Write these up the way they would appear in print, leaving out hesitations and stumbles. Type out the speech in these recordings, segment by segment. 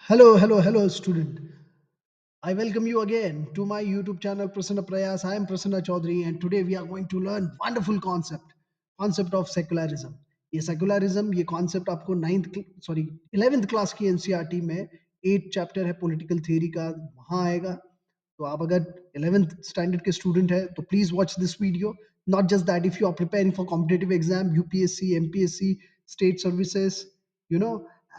Hello, student. I welcome you again to my YouTube channel Prasanna Prayas. I am Prasanna Chaudhary, and today we are going to learn wonderful concept of secularism. ये secularism ये concept आपको 11th class की NCERT में 8 chapter है political theory का वहाँ आएगा. तो आप अगर 11th स्टैंडर्ड के स्टूडेंट है तो please watch this video. Not just that, if you are preparing for competitive exam UPSC MPSC state services you know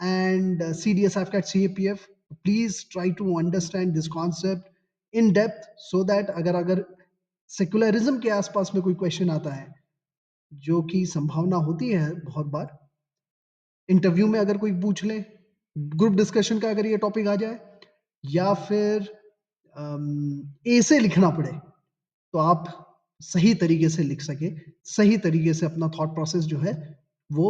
and CDS AFCAT CAPF, please try to understand this concept in depth so that अगर secularism के आसपास में कोई question आता है, जो कि संभावना होती है बहुत बार इंटरव्यू में अगर कोई पूछ ले, ग्रुप डिस्कशन का अगर ये टॉपिक आ जाए या फिर ए से लिखना पड़े, तो आप सही तरीके से लिख सके, सही तरीके से अपना थॉट प्रोसेस जो है वो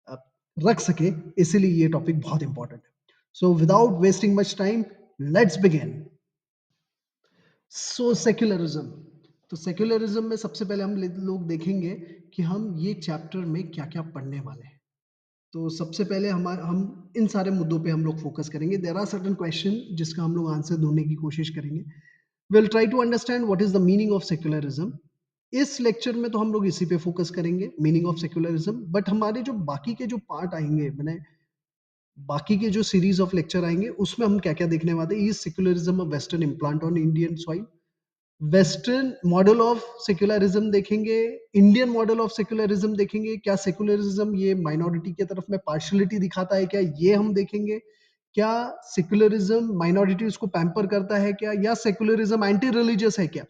अ, रख सके. इसीलिए ये टॉपिक बहुत इंपॉर्टेंट है. So without wasting much time, let's begin. So secularism. तो सेक्युलरिज्म में सबसे पहले हम लोग देखेंगे कि हम ये चैप्टर में क्या क्या पढ़ने वाले हैं. तो सबसे पहले हम इन सारे मुद्दों पे हम लोग फोकस करेंगे. देयर आर सर्टेन क्वेश्चन जिसका हम लोग आंसर ढूंढने की कोशिश करेंगे. Will try to understand what is the meaning of secularism. इस लेक्चर में तो हम लोग इसी पे फोकस करेंगे, मीनिंग ऑफ सेक्युलरिज्म. बट हमारे जो बाकी के जो पार्ट आएंगे, मैंने बाकी के जो सीरीज ऑफ लेक्चर आएंगे उसमें हम क्या क्या देखने वाले हैं. Is secularism a western implant on Indian soil. Western model of secularism देखेंगे, इंडियन मॉडल ऑफ सेक्युलरिज्म देखेंगे. क्या सेक्युलरिज्म ये माइनॉरिटी की तरफ में पार्शियलिटी दिखाता है क्या, ये हम देखेंगे. क्या सेक्युलरिज्म माइनॉरिटीज को पैम्पर करता है क्या, या सेक्युलरिज्म एंटी रिलीजियस है क्या.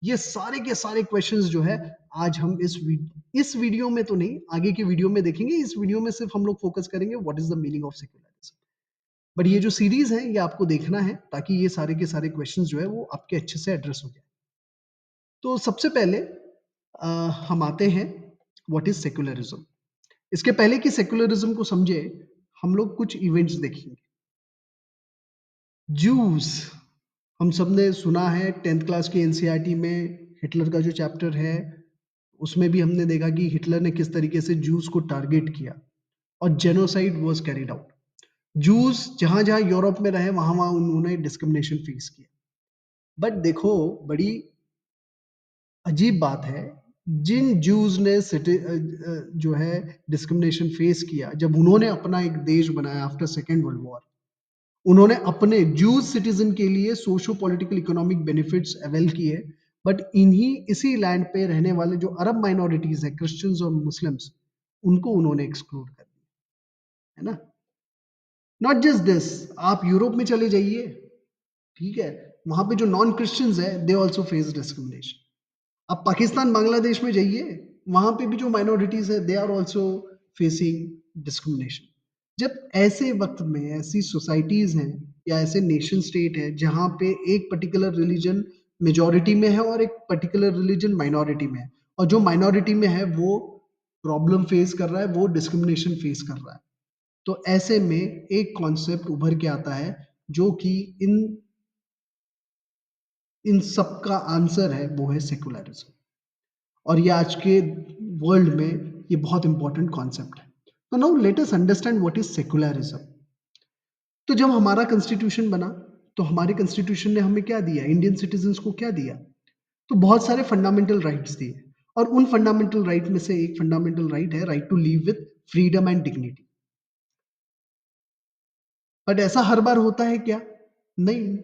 ये सारे के सारे क्वेश्चंस जो है आज हम इस वीडियो में तो नहीं, आगे की वीडियो में देखेंगे. इस वीडियो में सिर्फ हम लोग फोकस करेंगे what is the meaning of secularism. But ये जो सीरीज है ये आपको देखना है ताकि ये सारे के सारे क्वेश्चंस जो है वो आपके अच्छे से एड्रेस हो जाए. तो सबसे पहले अ, हम आते हैं व्हाट इज सेक्युलरिज्म. इसके पहले कि सेक्युलरिज्म को समझे, हम लोग कुछ इवेंट्स देखेंगे. जूस, हम सबने सुना है 10th क्लास की एनसीईआरटी में हिटलर का जो चैप्टर है उसमें भी हमने देखा कि हिटलर ने किस तरीके से जूस को टारगेट किया और genocide was carried out. Juice जहां जहां यूरोप में रहे वहां वहां उन्होंने डिस्क्रिमिनेशन फेस किया. बट देखो, बड़ी अजीब बात है, जिन जूस ने जो है डिस्क्रिमिनेशन फेस किया, जब उन्होंने अपना एक देश बनाया आफ्टर सेकेंड वर्ल्ड वॉर, उन्होंने अपने जूस सिटीजन के लिए socio political economic benefits avail किए. बट इसी लैंड पे रहने वाले जो अरब माइनॉरिटीज है, क्रिश्चियंस और मुस्लिम्स, उनको उन्होंने एक्सक्लूड कर दिया, है ना. नॉट जस्ट दिस, आप यूरोप में चले जाइए, ठीक है, वहां पे जो नॉन क्रिश्चियंस है दे ऑल्सो फेस डिस्क्रिमिनेशन. आप पाकिस्तान बांग्लादेश में जाइए, वहां पे भी जो माइनॉरिटीज है they are also facing discrimination. जब ऐसे वक्त में ऐसी सोसाइटीज हैं या ऐसे नेशन स्टेट है जहां पे एक पर्टिकुलर रिलीजन मेजॉरिटी में है और एक पर्टिकुलर रिलीजन माइनॉरिटी में है, और जो माइनॉरिटी में है वो प्रॉब्लम फेस कर रहा है, वो डिस्क्रिमिनेशन फेस कर रहा है, तो ऐसे में एक कॉन्सेप्ट उभर के आता है जो कि इन इन सब का आंसर है, वो है सेकुलरिज्म. और ये आज के वर्ल्ड में ये बहुत इंपॉर्टेंट कॉन्सेप्ट है. तो now let us understand what is secularism. तो जब हमारा कॉन्स्टिट्यूशन बना, तो हमारे कॉन्स्टिट्यूशन ने हमें क्या दिया, इंडियन सिटीजन्स को क्या दिया. तो बहुत सारे फंडामेंटल राइट्स दिए, और उन फंडामेंटल राइट में से एक फंडामेंटल राइट है right to live with freedom and dignity. But ऐसा हर बार होता है क्या, नहीं.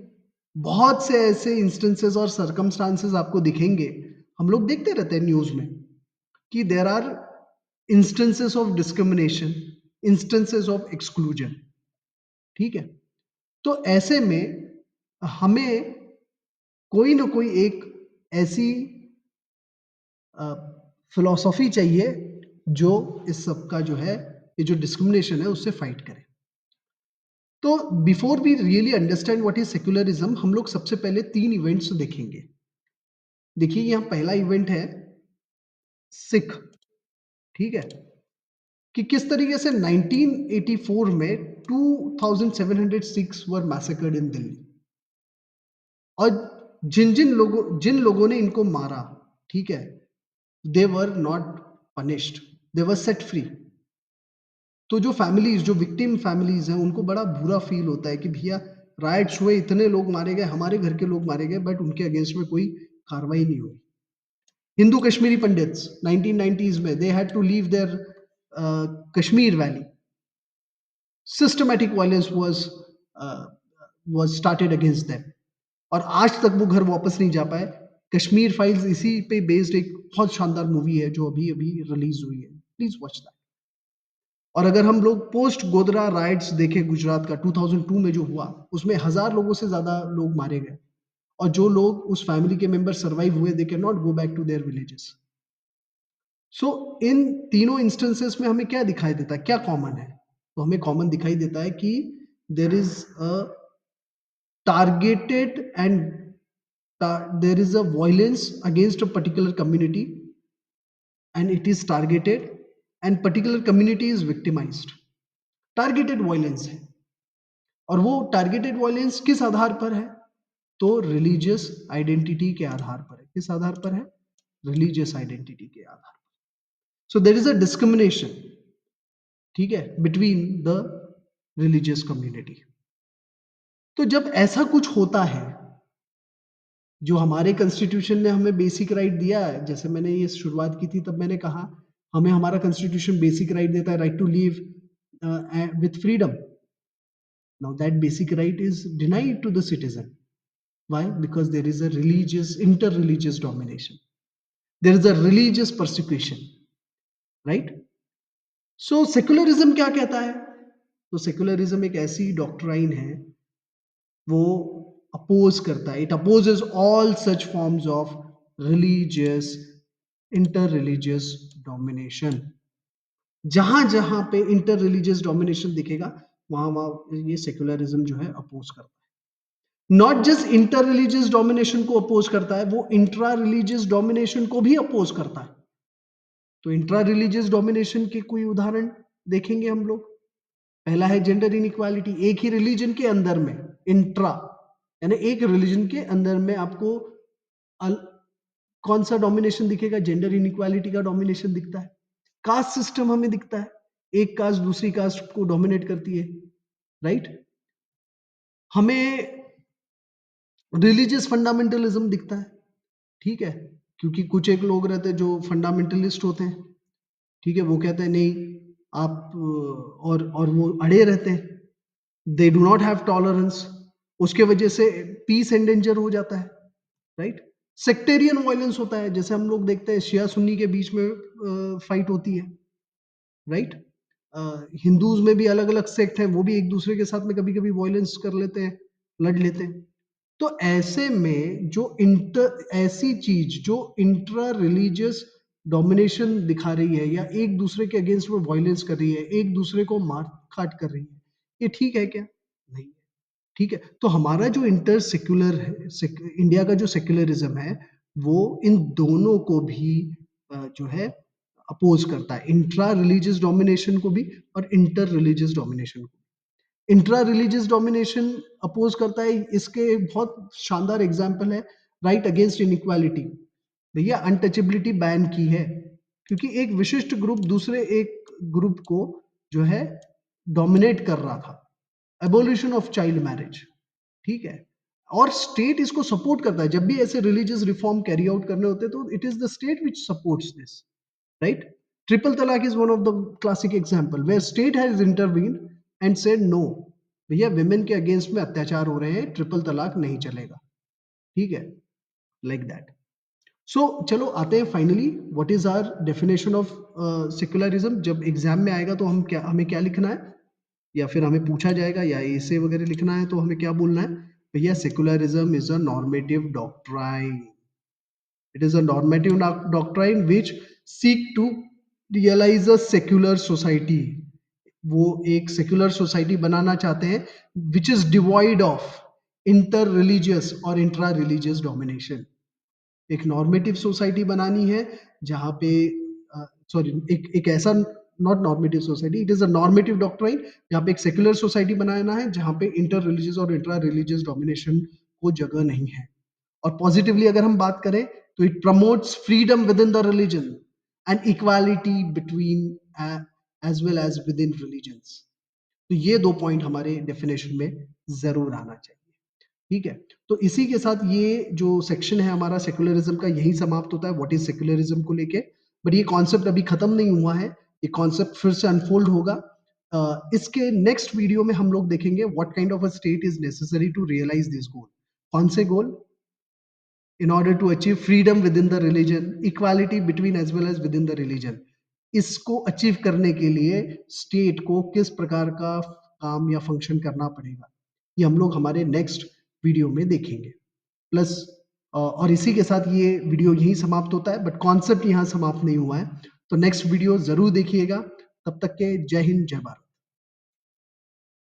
बहुत से ऐसे इंस्टेंसेस और सर्कमस्टांसेस आपको दिखेंगे, हम लोग देखते रहते हैं न्यूज में, कि there are instances of discrimination, instances of exclusion, ठीक है. तो ऐसे में हमें कोई ना कोई एक ऐसी फिलॉसफी चाहिए जो इस सब का जो है, ये जो डिस्क्रिमिनेशन है उससे फाइट करे. तो before we really understand what is secularism, हम लोग सबसे पहले 3 इवेंट्स देखेंगे. देखिए यहाँ पहला इवेंट है सिख, ठीक है, कि किस तरीके से 1984 में 2700 Sikhs were massacred in Delhi. और जिन लोगों ने इनको मारा, ठीक है, they were not punished, they were set free. तो जो फैमिलीज़, जो विक्टिम फैमिलीज़ हैं, उनको बड़ा बुरा फ़ील होता है कि भैया राइट्स हुए, इतने लोग मारे गए, हमारे घर के लोग मारे गए, बट उनके अगेंस्ट में कोई कार्रवाई नहीं हुई। हिंदू कश्मीरी पंडित्स 1990s में they had to leave their Kashmir valley. Systematic violence was started against them और आज तक वो घर वापस नहीं जा पाए। कश्मीर फाइल्स इसी पे बेस्ड एक बहुत शानदार मूवी है जो अभी-अभी रिलीज़ हुई है। Please watch that. और अगर हम लोग पोस्ट गोधरा राइट्स देखें गुजरात का 2002 में जो हुआ, उसमें 1000 लोगों से ज़्यादा लोग मारे गए और जो लोग उस फैमिली के मेंबर सर्वाइव हुए, they can not go back to their villages. So in तीनों इंस्टेंसेस में हमें क्या दिखाई देता है, क्या कॉमन है? तो हमें कॉमन दिखाई देता है कि there is a targeted and there is a violence against a particular community and it is targeted and particular community is victimized. Targeted violence है और वो टारगेटेड वायलेंस किस आधार पर है? तो रिलीजियस आइडेंटिटी के आधार पर है। किस आधार पर है? रिलीजियस आइडेंटिटी के आधार पर। So there is a discrimination, ठीक है, बिटवीन द रिलीजियस कम्युनिटी। तो जब ऐसा कुछ होता है, जो हमारे कॉन्स्टिट्यूशन ने हमें बेसिक राइट दिया है, जैसे मैंने ये शुरुआत की थी तब मैंने कहा हमें हमारा कॉन्स्टिट्यूशन बेसिक राइट देता है, right to live with freedom. Now that basic right is denied to the citizen. Why? Because there is a religious, inter-religious domination. There is a religious persecution, right? So secularism क्या कहता है? तो secularism एक ऐसी doctrine है, वो oppose करता है, it opposes all such forms of religious, inter religious domination. जहां जहां पे इंटर रिलीजियस डोमिनेशन दिखेगा, वहां वहां ये सेक्युलरिज्म जो है अपोज करता है। Not just inter religious domination को अपोज करता है, वो इंट्रा रिलीजियस डोमिनेशन को भी अपोज करता है। तो इंट्रा रिलीजियस डोमिनेशन के कोई उदाहरण देखेंगे हम लोग। पहला है जेंडर इनइक्वालिटी, एक ही रिलीजन के अंदर में इंट्रा, यानी एक रिलीजन के अंदर में आपको कौन सा डोमिनेशन दिखेगा? जेंडर इनइक्वालिटी का डोमिनेशन दिखता है। कास्ट सिस्टम हमें दिखता है, एक कास्ट दूसरी कास्ट को डोमिनेट करती है, राइट? हमें रिलीजियस फंडामेंटलिज्म दिखता है, ठीक है, क्योंकि कुछ एक लोग रहते हैं जो फंडामेंटलिस्ट होते हैं, ठीक है, वो कहते हैं नहीं आप और वो अड़े रहते हैं, they do not have tolerance, उसके वजह से पीस एंडेंजर हो जाता है, राइट? सेक्टेरियन वायलेंस होता है, जैसे हम लोग देखते हैं शिया सुन्नी के बीच में फाइट होती है, राइट? हिंदूज में भी अलग अलग सेक्ट हैं, वो भी एक दूसरे के साथ में कभी कभी वायलेंस कर लेते हैं, लड़ लेते हैं। तो ऐसे में जो ऐसी चीज जो इंट्रा रिलीजियस डोमिनेशन दिखा रही है या एक दूसरे के अगेंस्ट में वायलेंस कर रही है, एक दूसरे को मार काट कर रही है, ये ठीक है क्या? नहीं है, ठीक है। तो हमारा जो इंटर सेक्युलर है, इंडिया का जो सेक्युलरिज्म है, वो इन दोनों को भी जो है अपोज करता है, इंट्रा रिलीजियस डोमिनेशन को भी और इंटर रिलीजियस डोमिनेशन को। इंट्रा रिलीजियस डोमिनेशन अपोज करता है, इसके एक बहुत शानदार एग्जाम्पल है राइट अगेंस्ट इनइक्वालिटी। भैया अनटचेबिलिटी बैन की है क्योंकि एक विशिष्ट ग्रुप दूसरे एक ग्रुप को जो है डोमिनेट कर रहा था। एबोलिशन ऑफ चाइल्ड मैरिज, ठीक है, और स्टेट इसको सपोर्ट करता है। जब भी ऐसे रिलीजियस रिफॉर्म कैरी आउट करने होते हैं तो it is the state which supports this, right? Triple talaq is one of the classic example where state has intervened and said no, भैया women के अगेंस्ट में अत्याचार हो रहे हैं, ट्रिपल तलाक नहीं चलेगा, ठीक है, लाइक दैट। सो चलो आते हैं finally, what is our definition of secularism. जब एग्जाम में आएगा तो हमें क्या लिखना है, या फिर हमें पूछा जाएगा या एसे वगैरह लिखना है तो हमें क्या बोलना है? भैया secularism is a normative doctrine. It is a normative doctrine which seek to realize a secular society. वो एक सेक्युलर सोसाइटी बनाना चाहते हैं which is devoid of inter religious और इंट्रा रिलीजियस डोमिनेशन। एक नॉर्मेटिव सोसाइटी बनानी है जहां पे सॉरी एक ऐसा not normative society, it is a normative doctrine जहां पे एक सेक्युलर सोसाइटी बनाना है जहां पे इंटर रिलीजियस और इंट्रा रिलीजियस डोमिनेशन को जगह नहीं है। और पॉजिटिवली अगर हम बात करें तो it promotes freedom within the religion and equality between as well as within religions. तो ये 2 पॉइंट हमारे डेफिनेशन में ज़रूर आना चाहिए। ठीक है? तो इसी के साथ ये जो सेक्शन है हमारा सेक्युलरिज़्म का यहीं समाप्त होता है, व्हाट इज़ सेक्युलरिज़्म को लेके। बट ये कॉन्सेप्ट अभी खत्म नहीं हुआ है, ये कॉन्सेप्ट फिर से अनफोल्ड होगा। इसके नेक्स्ट वीडियो में हम लोग देखेंगे what kind of a state is necessary to realise this goal. कौन से goal? In order to achieve freedom within the religion, equality between as well as within the religion. इसको achieve करने के लिए स्टेट को किस प्रकार का काम या फंक्शन करना पड़ेगा, ये हम लोग हमारे नेक्स्ट वीडियो में देखेंगे। प्लस और इसी के साथ ये वीडियो यहीं समाप्त होता है, बट कॉन्सेप्ट यहाँ समाप्त नहीं हुआ है। तो नेक्स्ट वीडियो जरूर देखिएगा। तब तक के जय हिंद, जय भारत।